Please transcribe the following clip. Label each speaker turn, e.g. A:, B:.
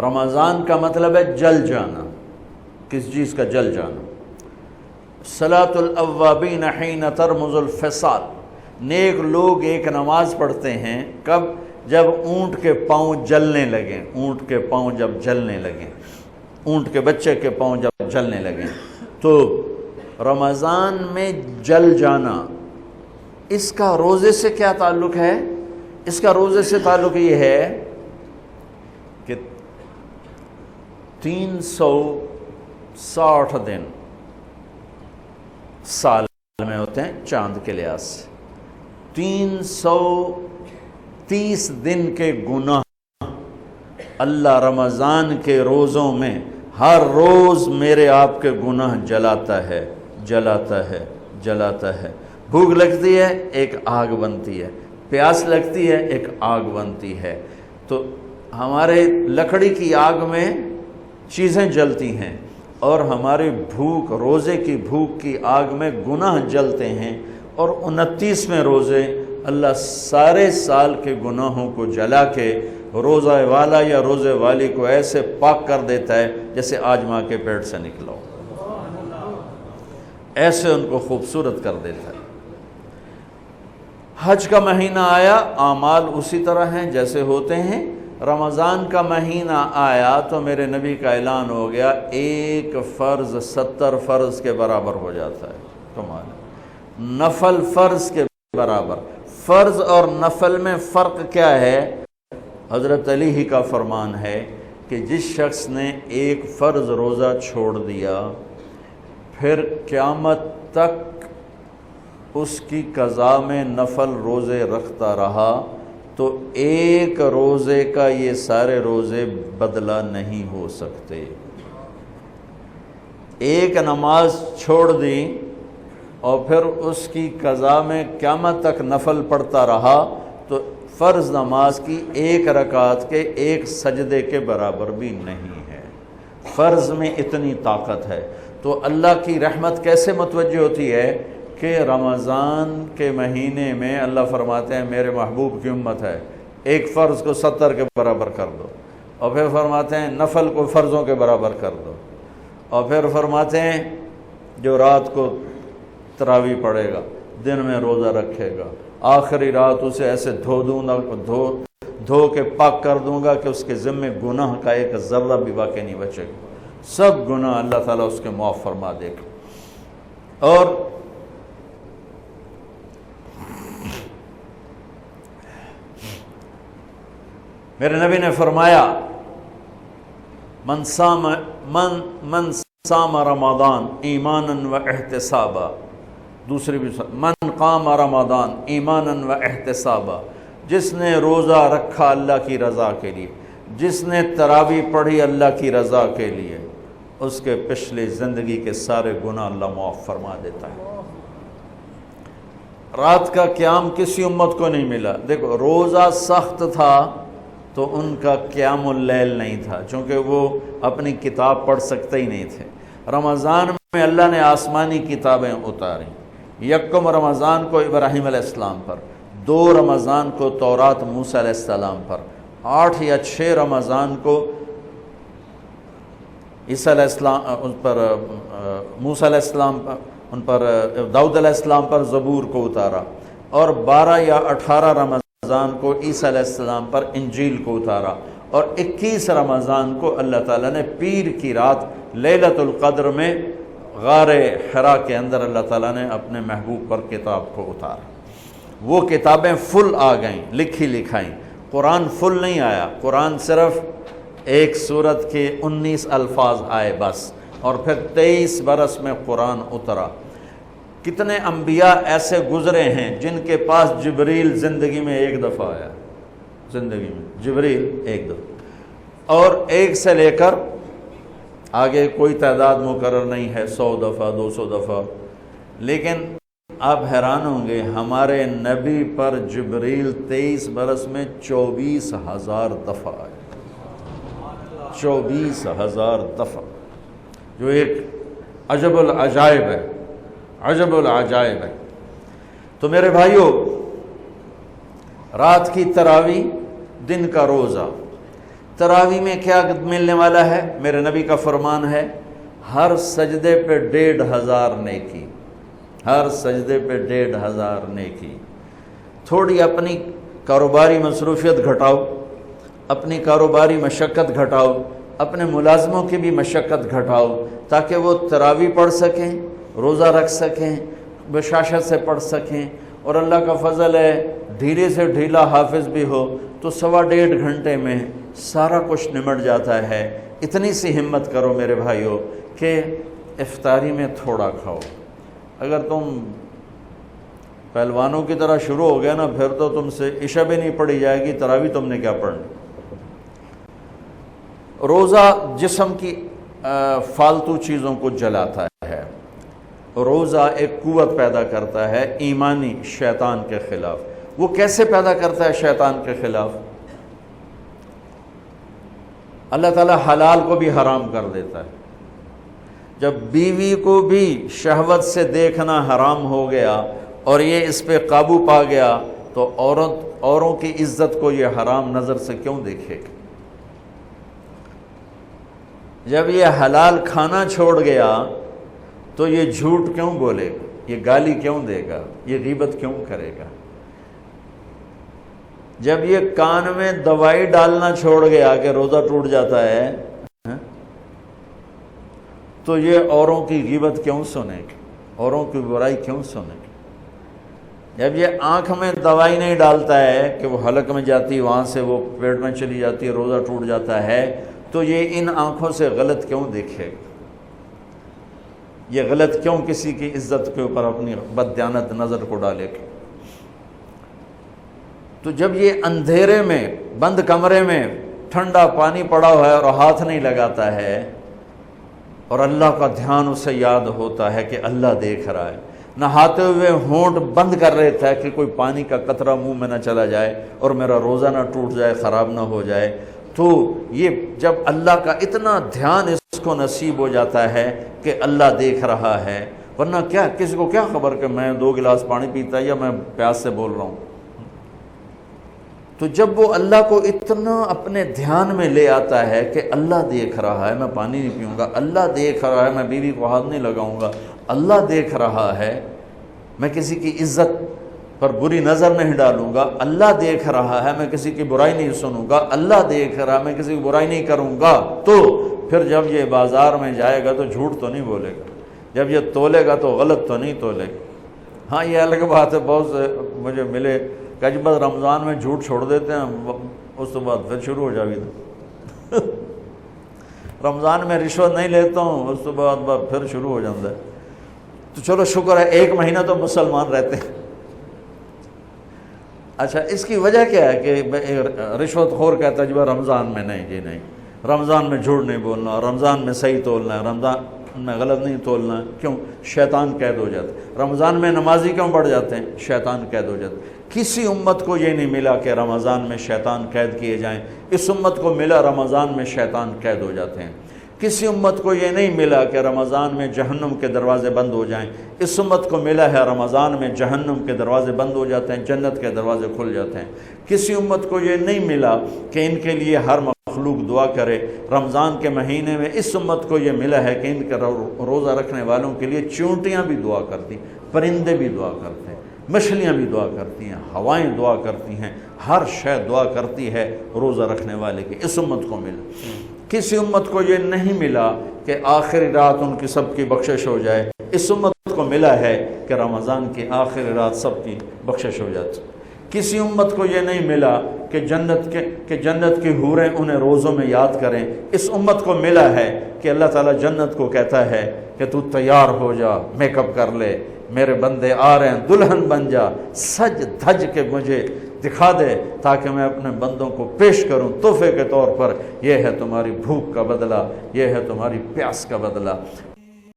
A: رمضان کا مطلب ہے جل جانا، کس چیز کا جل جانا۔ صلاۃ الاوابین حین ترمز الفصال، نیک لوگ ایک نماز پڑھتے ہیں کب؟ جب اونٹ کے پاؤں جلنے لگیں، اونٹ کے پاؤں جب جلنے لگیں، اونٹ کے بچے کے پاؤں جب جلنے لگیں۔ تو رمضان میں جل جانا، اس کا روزے سے کیا تعلق ہے؟ اس کا روزے سے تعلق یہ ہے کہ 360 دن سال میں ہوتے ہیں چاند کے لحاظ سے، 330 دن کے گناہ اللہ رمضان کے روزوں میں ہر روز میرے آپ کے گناہ جلاتا ہے، جلاتا ہے، جلاتا ہے۔ بھوک لگتی ہے ایک آگ بنتی ہے، پیاس لگتی ہے ایک آگ بنتی ہے۔ تو ہمارے لکڑی کی آگ میں چیزیں جلتی ہیں اور ہماری بھوک، روزے کی بھوک کی آگ میں گناہ جلتے ہیں، اور 29ویں روزے اللہ سارے سال کے گناہوں کو جلا کے روزہ والا یا روزے والی کو ایسے پاک کر دیتا ہے جیسے آج ماں کے پیٹ سے نکلا ہو، ایسے ان کو خوبصورت کر دیتا ہے۔ حج کا مہینہ آیا، اعمال اسی طرح ہیں جیسے ہوتے ہیں۔ رمضان کا مہینہ آیا تو میرے نبی کا اعلان ہو گیا، ایک فرض 70 فرض کے برابر ہو جاتا ہے، کمال، نفل فرض کے برابر۔ فرض اور نفل میں فرق کیا ہے؟ حضرت علی ہی کا فرمان ہے کہ جس شخص نے ایک فرض روزہ چھوڑ دیا، پھر قیامت تک اس کی قضا میں نفل روزے رکھتا رہا، تو ایک روزے کا یہ سارے روزے بدلہ نہیں ہو سکتے۔ ایک نماز چھوڑ دی اور پھر اس کی قضا میں قیامت تک نفل پڑھتا رہا، تو فرض نماز کی ایک رکعت کے ایک سجدے کے برابر بھی نہیں ہے۔ فرض میں اتنی طاقت ہے۔ تو اللہ کی رحمت کیسے متوجہ ہوتی ہے کہ رمضان کے مہینے میں اللہ فرماتے ہیں میرے محبوب کی امت ہے، ایک فرض کو 70 کے برابر کر دو، اور پھر فرماتے ہیں نفل کو فرضوں کے برابر کر دو، اور پھر فرماتے ہیں جو رات کو تراویح پڑھے گا، دن میں روزہ رکھے گا، آخری رات اسے ایسے دھو کے پاک کر دوں گا کہ اس کے ذمے گناہ کا ایک ذرہ بھی باقی نہیں بچے گا، سب گناہ اللہ تعالیٰ اس کے معاف فرما دے گا۔ اور میرے نبی نے فرمایا من صام رمضان ایمانا و احتسابا، دوسری بھی من قام رمضان ایمانا و احتسابا، جس نے روزہ رکھا اللہ کی رضا کے لیے، جس نے تراویح پڑھی اللہ کی رضا کے لیے، اس کے پچھلی زندگی کے سارے گناہ اللہ معاف فرما دیتا ہے۔ رات کا قیام کسی امت کو نہیں ملا۔ دیکھو روزہ سخت تھا تو ان کا قیام اللیل نہیں تھا، چونکہ وہ اپنی کتاب پڑھ سکتے ہی نہیں تھے۔ رمضان میں اللہ نے آسمانی کتابیں اتاری، یکم رمضان کو ابراہیم علیہ السلام پر، 2 رمضان کو تورات موسیٰ علیہ السلام پر، 8 یا 6 رمضان کو عیسیٰ علیہ السلام ان پر، موسیٰ علیہ السلام ان پر، داؤد علیہ السلام پر زبور کو اتارا، اور 12 یا 18 رمضان کو عیسیٰ علیہ السلام پر انجیل کو اتارا، اور 21 رمضان کو اللہ تعالیٰ نے پیر کی رات لیلۃ القدر میں غار حرا کے اندر اللہ تعالیٰ نے اپنے محبوب پر کتاب کو اتارا۔ وہ کتابیں فل آ گئیں، لکھی لکھائیں۔ قرآن فل نہیں آیا، قرآن صرف ایک سورت کے 19 الفاظ آئے بس، اور پھر 23 برس میں قرآن اترا۔ کتنے انبیاء ایسے گزرے ہیں جن کے پاس جبریل زندگی میں ایک دفعہ آیا، زندگی میں جبریل ایک دفعہ، اور ایک سے لے کر آگے کوئی تعداد مقرر نہیں ہے، 100 دفعہ 200 دفعہ، لیکن آپ حیران ہوں گے ہمارے نبی پر جبریل 23 برس میں 24,000 دفعہ آئے، 24,000 دفعہ، جو ایک عجب العجائب ہے، عجب العجائب ہے۔ تو میرے بھائیوں، رات کی تراویح، دن کا روزہ، تراوی میں کیا ملنے والا ہے؟ میرے نبی کا فرمان ہے ہر سجدے پہ 1500 نیکی، ہر سجدے پہ 1500 نیکی۔ تھوڑی اپنی کاروباری مصروفیت گھٹاؤ، اپنی کاروباری مشقت گھٹاؤ، اپنے ملازموں کی بھی مشقت گھٹاؤ تاکہ وہ تراوی پڑھ سکیں، روزہ رکھ سکیں، بشاشت سے پڑھ سکیں، اور اللہ کا فضل ہے ڈھیلے سے ڈھیلا حافظ بھی ہو تو 1.5 گھنٹے میں سارا کچھ نمٹ جاتا ہے۔ اتنی سی ہمت کرو میرے بھائیوں کہ افطاری میں تھوڑا کھاؤ۔ اگر تم پہلوانوں کی طرح شروع ہو گیا نا، پھر تو تم سے عشاء بھی نہیں پڑھی جائے گی، تراوی تم نے کیا پڑھنی۔ روزہ جسم کی فالتو چیزوں کو جلاتا ہے، روزہ ایک قوت پیدا کرتا ہے ایمانی شیطان کے خلاف۔ وہ کیسے پیدا کرتا ہے شیطان کے خلاف؟ اللہ تعالیٰ حلال کو بھی حرام کر دیتا ہے۔ جب بیوی کو بھی شہوت سے دیکھنا حرام ہو گیا اور یہ اس پہ قابو پا گیا تو اوروں کی عزت کو یہ حرام نظر سے کیوں دیکھے گا؟ جب یہ حلال کھانا چھوڑ گیا تو یہ جھوٹ کیوں بولے گا، یہ گالی کیوں دے گا، یہ غیبت کیوں کرے گا؟ جب یہ کان میں دوائی ڈالنا چھوڑ گیا کہ روزہ ٹوٹ جاتا ہے تو یہ اوروں کی غیبت کیوں سنے گا، اوروں کی برائی کیوں سنے گا؟ جب یہ آنکھ میں دوائی نہیں ڈالتا ہے کہ وہ حلق میں جاتی، وہاں سے وہ پیٹ میں چلی جاتی ہے، روزہ ٹوٹ جاتا ہے، تو یہ ان آنکھوں سے غلط کیوں دیکھے گا؟ یہ غلط کیوں کسی کی عزت کے اوپر اپنی بددیانت نظر کو ڈالے گا؟ تو جب یہ اندھیرے میں بند کمرے میں ٹھنڈا پانی پڑا ہوا ہے اور ہاتھ نہیں لگاتا ہے اور اللہ کا دھیان اسے یاد ہوتا ہے کہ اللہ دیکھ رہا ہے، نہاتے ہوئے ہونٹ بند کر لیتا ہے کہ کوئی پانی کا قطرہ منہ میں نہ چلا جائے اور میرا روزہ نہ ٹوٹ جائے، خراب نہ ہو جائے، تو یہ جب اللہ کا اتنا دھیان اس کو نصیب ہو جاتا ہے کہ اللہ دیکھ رہا ہے، ورنہ کیا کسی کو کیا خبر کہ میں 2 گلاس پانی پیتا ہے یا میں پیاس سے بول رہا ہوں۔ تو جب وہ اللہ کو اتنا اپنے دھیان میں لے آتا ہے کہ اللہ دیکھ رہا ہے، میں پانی نہیں پیوں گا، اللہ دیکھ رہا ہے، میں بیوی کو ہاتھ نہیں لگاؤں گا، اللہ دیکھ رہا ہے، میں کسی کی عزت پر بری نظر نہیں ڈالوں گا، اللہ دیکھ رہا ہے، میں کسی کی برائی نہیں سنوں گا، اللہ دیکھ رہا ہے، میں کسی کی برائی نہیں کروں گا، تو پھر جب یہ بازار میں جائے گا تو جھوٹ تو نہیں بولے گا، جب یہ تولے گا تو غلط تو نہیں تولے گا۔ ہاں یہ الگ بات ہے، بہت سے مجھے ملے کہ جب رمضان میں جھوٹ چھوڑ دیتے ہیں، اس کے بعد پھر شروع ہو جاوی تھا رمضان میں رشوت نہیں لیتا ہوں، اس کے بعد پھر شروع ہو جاتا ہے۔ تو چلو شکر ہے 1 مہینہ تو مسلمان رہتے ہیں۔ اچھا اس کی وجہ کیا ہے کہ رشوت خور کہتا ہے جی رمضان میں نہیں، جی نہیں، رمضان میں جھوٹ نہیں بولنا، رمضان میں صحیح تولنا ہے، رمضان میں غلط نہیں تولنا ہے۔ کیوں؟ شیطان قید ہو جاتا ہے۔ رمضان میں نمازی کیوں بڑھ جاتے ہیں؟ شیطان قید ہو جاتا ہے۔ کسی امت کو یہ نہیں ملا کہ رمضان میں شیطان قید کیے جائیں، اس امت کو ملا رمضان میں شیطان قید ہو جاتے ہیں۔ کسی امت کو یہ نہیں ملا کہ رمضان میں جہنم کے دروازے بند ہو جائیں، اس امت کو ملا ہے رمضان میں جہنم کے دروازے بند ہو جاتے ہیں، جنت کے دروازے کھل جاتے ہیں۔ کسی امت کو یہ نہیں ملا کہ ان کے لیے ہر مخلوق دعا کرے، رمضان کے مہینے میں اس امت کو یہ ملا ہے کہ ان کے روزہ رکھنے والوں کے لیے چونٹیاں بھی دعا کرتی، پرندے بھی دعا کرتے ہیں، مچھلیاں بھی دعا کرتی ہیں، ہوائیں دعا کرتی ہیں، ہر شے دعا کرتی ہے روزہ رکھنے والے کی۔ اس امت کو ملا۔ کسی امت کو یہ نہیں ملا کہ آخری رات ان کی سب کی بخشش ہو جائے، اس امت کو ملا ہے کہ رمضان کی آخری رات سب کی بخشش ہو جاتی۔ کسی امت کو یہ نہیں ملا کہ جنت کی حوریں انہیں روزوں میں یاد کریں، اس امت کو ملا ہے کہ اللہ تعالیٰ جنت کو کہتا ہے کہ تو تیار ہو جا، میک اپ کر لے، میرے بندے آ رہے ہیں، دلہن بن جا، سج دھج کے مجھے دکھا دے تاکہ میں اپنے بندوں کو پیش کروں تحفے کے طور پر۔ یہ ہے تمہاری بھوک کا بدلہ، یہ ہے تمہاری پیاس کا بدلہ۔